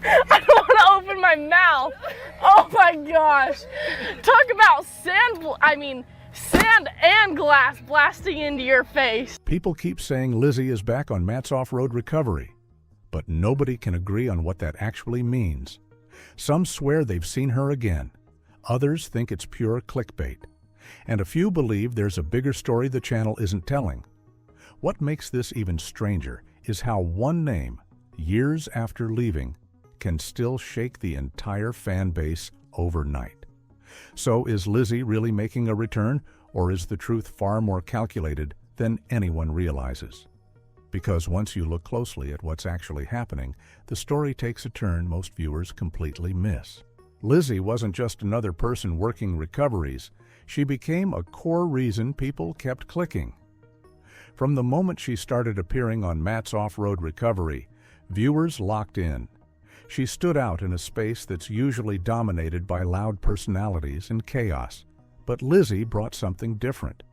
I don't want to open my mouth. Oh my gosh. Talk about sand and glass blasting into your face. People keep saying Lizzy is back on Matt's off-road recovery, but nobody can agree on what that actually means. Some swear they've seen her again. Others think it's pure clickbait. And a few believe there's a bigger story the channel isn't telling. What makes this even stranger is how one name, years after leaving, can still shake the entire fan base overnight. So is Lizzy really making a return, or is the truth far more calculated than anyone realizes? Because once you look closely at what's actually happening, the story takes a turn most viewers completely miss. Lizzy wasn't just another person working recoveries. She became a core reason people kept clicking. From the moment she started appearing on Matt's off-road recovery, viewers locked in. She stood out in a space that's usually dominated by loud personalities and chaos. But Lizzy brought something different: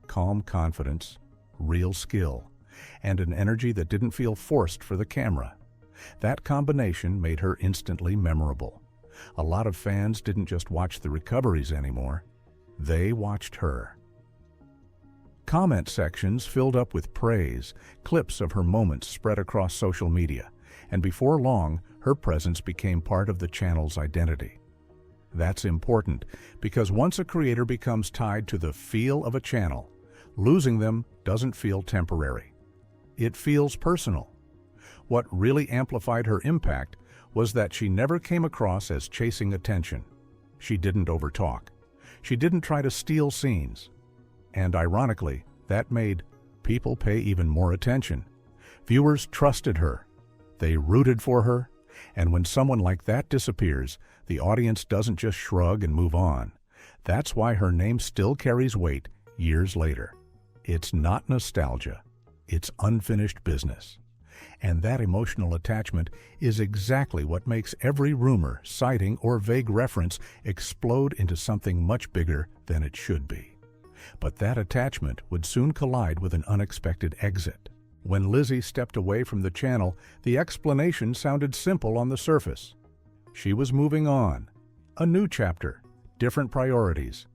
calm confidence, real skill, and an energy that didn't feel forced for the camera. That combination made her instantly memorable. A lot of fans didn't just watch the recoveries anymore. They watched her. Comment sections filled up with praise, clips of her moments spread across social media, and before long, her presence became part of the channel's identity. That's important because once a creator becomes tied to the feel of a channel, losing them doesn't feel temporary. It feels personal. What really amplified her impact was that she never came across as chasing attention. She didn't overtalk. She didn't try to steal scenes. And ironically, that made people pay even more attention. Viewers trusted her. They rooted for her. And when someone like that disappears, the audience doesn't just shrug and move on. That's why her name still carries weight years later. It's not nostalgia. It's unfinished business. And that emotional attachment is exactly what makes every rumor, sighting, or vague reference explode into something much bigger than it should be. But that attachment would soon collide with an unexpected exit. When Lizzy stepped away from the channel, the explanation sounded simple on the surface. She was moving on. A new chapter, different priorities.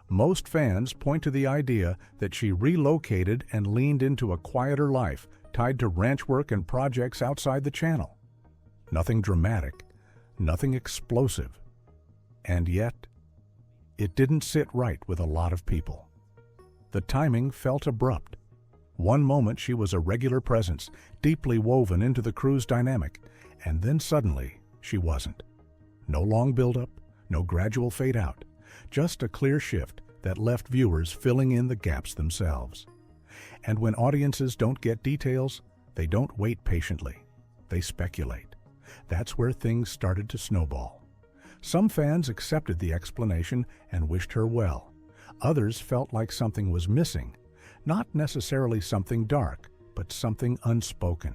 Most fans point to the idea that she relocated and leaned into a quieter life, tied to ranch work and projects outside the channel. Nothing dramatic, nothing explosive. And yet, it didn't sit right with a lot of people. The timing felt abrupt. One moment she was a regular presence, deeply woven into the crew's dynamic, and then suddenly she wasn't. No long build-up, no gradual fade-out, just a clear shift that left viewers filling in the gaps themselves. And when audiences don't get details, they don't wait patiently. They speculate. That's where things started to snowball. Some fans accepted the explanation and wished her well. Others felt like something was missing. Not necessarily something dark, but something unspoken.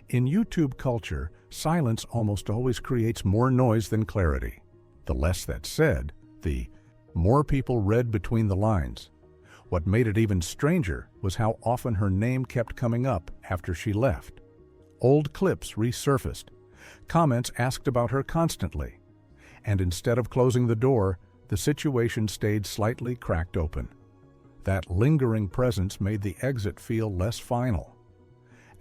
In YouTube culture, silence almost always creates more noise than clarity. The less that's said, the more people read between the lines. What made it even stranger was how often her name kept coming up after she left. Old clips resurfaced. Comments asked about her constantly. And instead of closing the door, the situation stayed slightly cracked open. That lingering presence made the exit feel less final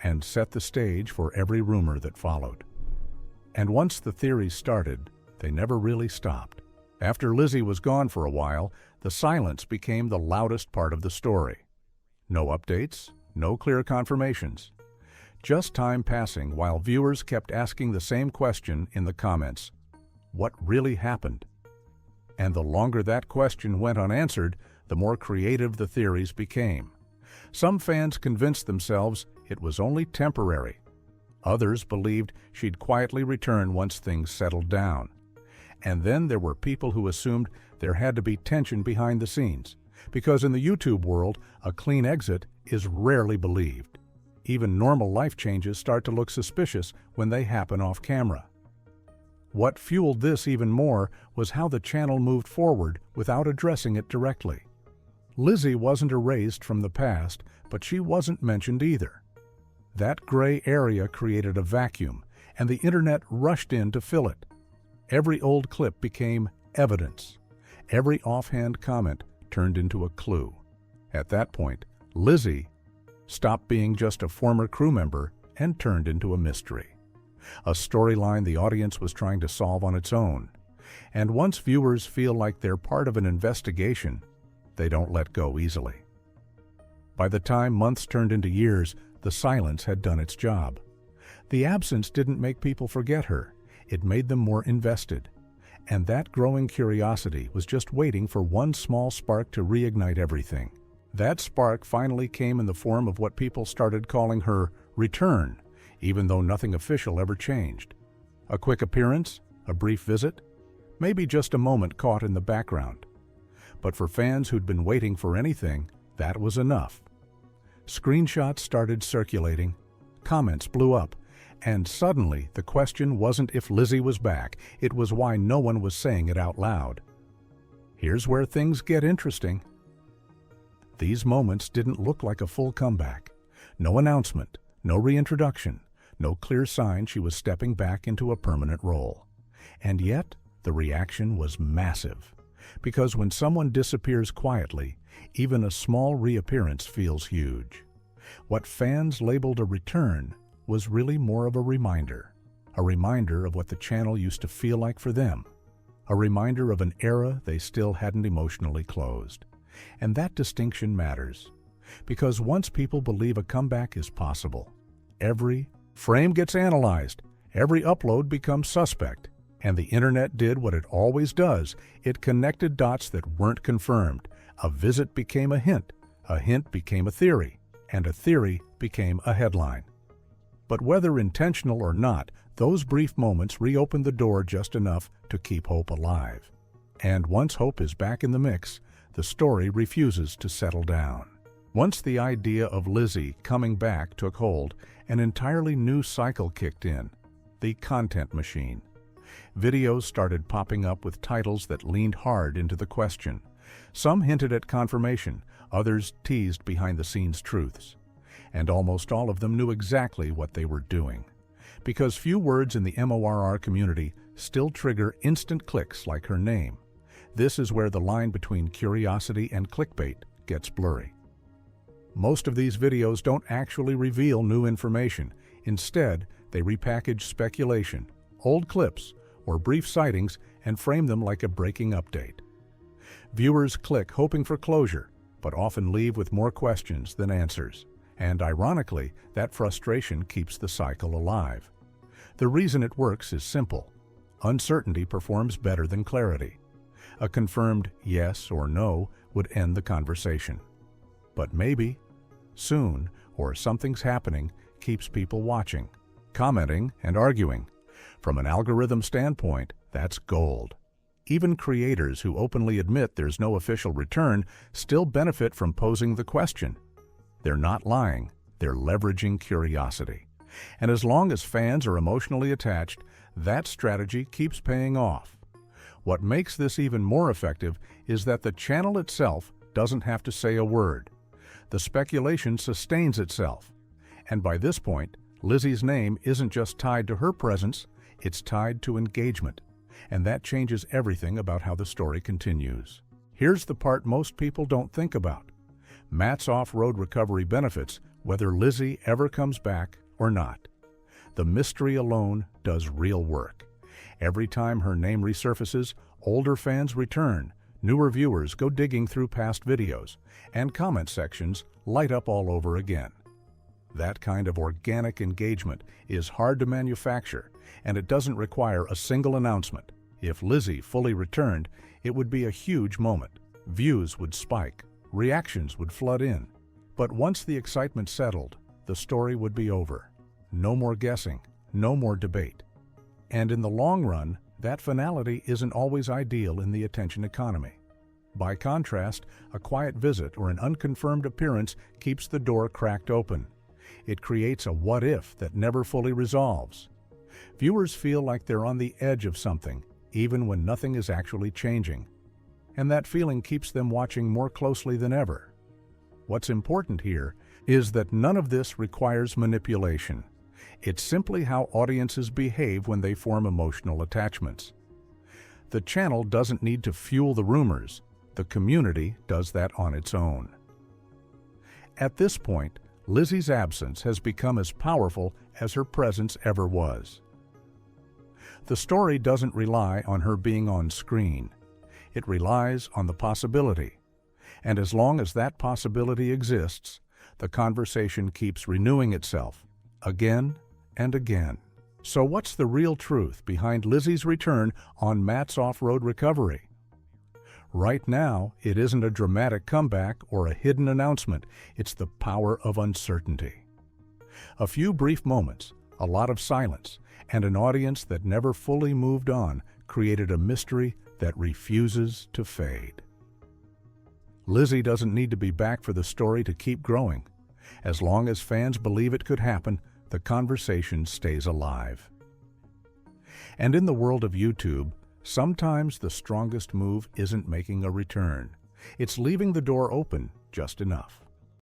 and set the stage for every rumor that followed. And once the theories started, they never really stopped. After Lizzy was gone for a while, the silence became the loudest part of the story. No updates, no clear confirmations. Just time passing while viewers kept asking the same question in the comments: what really happened? And the longer that question went unanswered, the more creative the theories became. Some fans convinced themselves it was only temporary. Others believed she'd quietly return once things settled down. And then there were people who assumed there had to be tension behind the scenes, because in the YouTube world, a clean exit is rarely believed. Even normal life changes start to look suspicious when they happen off camera. What fueled this even more was how the channel moved forward without addressing it directly. Lizzy wasn't erased from the past, but she wasn't mentioned either. That gray area created a vacuum, and the internet rushed in to fill it. Every old clip became evidence. Every offhand comment turned into a clue. At that point, Lizzy stopped being just a former crew member and turned into a mystery. A storyline the audience was trying to solve on its own. And once viewers feel like they're part of an investigation, they don't let go easily. By the time months turned into years, the silence had done its job. The absence didn't make people forget her. It made them more invested. And that growing curiosity was just waiting for one small spark to reignite everything. That spark finally came in the form of what people started calling her return, even though nothing official ever changed. A quick appearance, a brief visit, maybe just a moment caught in the background. But for fans who'd been waiting for anything, that was enough. Screenshots started circulating, comments blew up, and suddenly the question wasn't if Lizzy was back, it was why no one was saying it out loud. Here's where things get interesting. These moments didn't look like a full comeback. No announcement, no reintroduction, no clear sign she was stepping back into a permanent role. And yet, the reaction was massive. Because when someone disappears quietly, even a small reappearance feels huge. What fans labeled a return was really more of a reminder of what the channel used to feel like for them, a reminder of an era they still hadn't emotionally closed. And that distinction matters, because once people believe a comeback is possible, every frame gets analyzed, every upload becomes suspect, and the internet did what it always does. It connected dots that weren't confirmed. A visit became a hint became a theory, and a theory became a headline. But whether intentional or not, those brief moments reopened the door just enough to keep hope alive. And once hope is back in the mix, the story refuses to settle down. Once the idea of Lizzy coming back took hold, an entirely new cycle kicked in, the content machine. Videos started popping up with titles that leaned hard into the question. Some hinted at confirmation, others teased behind-the-scenes truths. And almost all of them knew exactly what they were doing. Because few words in the MORR community still trigger instant clicks like her name. This is where the line between curiosity and clickbait gets blurry. Most of these videos don't actually reveal new information. Instead, they repackage speculation, old clips, or brief sightings and frame them like a breaking update. Viewers click hoping for closure, but often leave with more questions than answers. And ironically, that frustration keeps the cycle alive. The reason it works is simple. Uncertainty performs better than clarity. A confirmed yes or no would end the conversation. But maybe, soon, or something's happening keeps people watching, commenting, and arguing. From an algorithm standpoint, that's gold. Even creators who openly admit there's no official return still benefit from posing the question. They're not lying, they're leveraging curiosity. And as long as fans are emotionally attached, that strategy keeps paying off. What makes this even more effective is that the channel itself doesn't have to say a word. The speculation sustains itself. And by this point, Lizzy's name isn't just tied to her presence, it's tied to engagement. And that changes everything about how the story continues. Here's the part most people don't think about. Matt's off-road recovery benefits whether Lizzy ever comes back or not. The mystery alone does real work. Every time her name resurfaces, older fans return, newer viewers go digging through past videos, and comment sections light up all over again. That kind of organic engagement is hard to manufacture, and it doesn't require a single announcement. If Lizzy fully returned, it would be a huge moment. Views would spike, reactions would flood in. But once the excitement settled, the story would be over. No more guessing, no more debate. And in the long run, that finality isn't always ideal in the attention economy. By contrast, a quiet visit or an unconfirmed appearance keeps the door cracked open. It creates a what-if that never fully resolves. Viewers feel like they're on the edge of something, even when nothing is actually changing. And that feeling keeps them watching more closely than ever. What's important here is that none of this requires manipulation. It's simply how audiences behave when they form emotional attachments. The channel doesn't need to fuel the rumors. The community does that on its own. At this point, Lizzy's absence has become as powerful as her presence ever was. The story doesn't rely on her being on screen. It relies on the possibility. And as long as that possibility exists, the conversation keeps renewing itself, again and again. So what's the real truth behind Lizzy's return on Matt's Offroad Recovery? Right now, it isn't a dramatic comeback or a hidden announcement. It's the power of uncertainty. A few brief moments, a lot of silence, and an audience that never fully moved on created a mystery that refuses to fade. Lizzy doesn't need to be back for the story to keep growing. As long as fans believe it could happen, the conversation stays alive. And in the world of YouTube, sometimes the strongest move isn't making a return. It's leaving the door open just enough.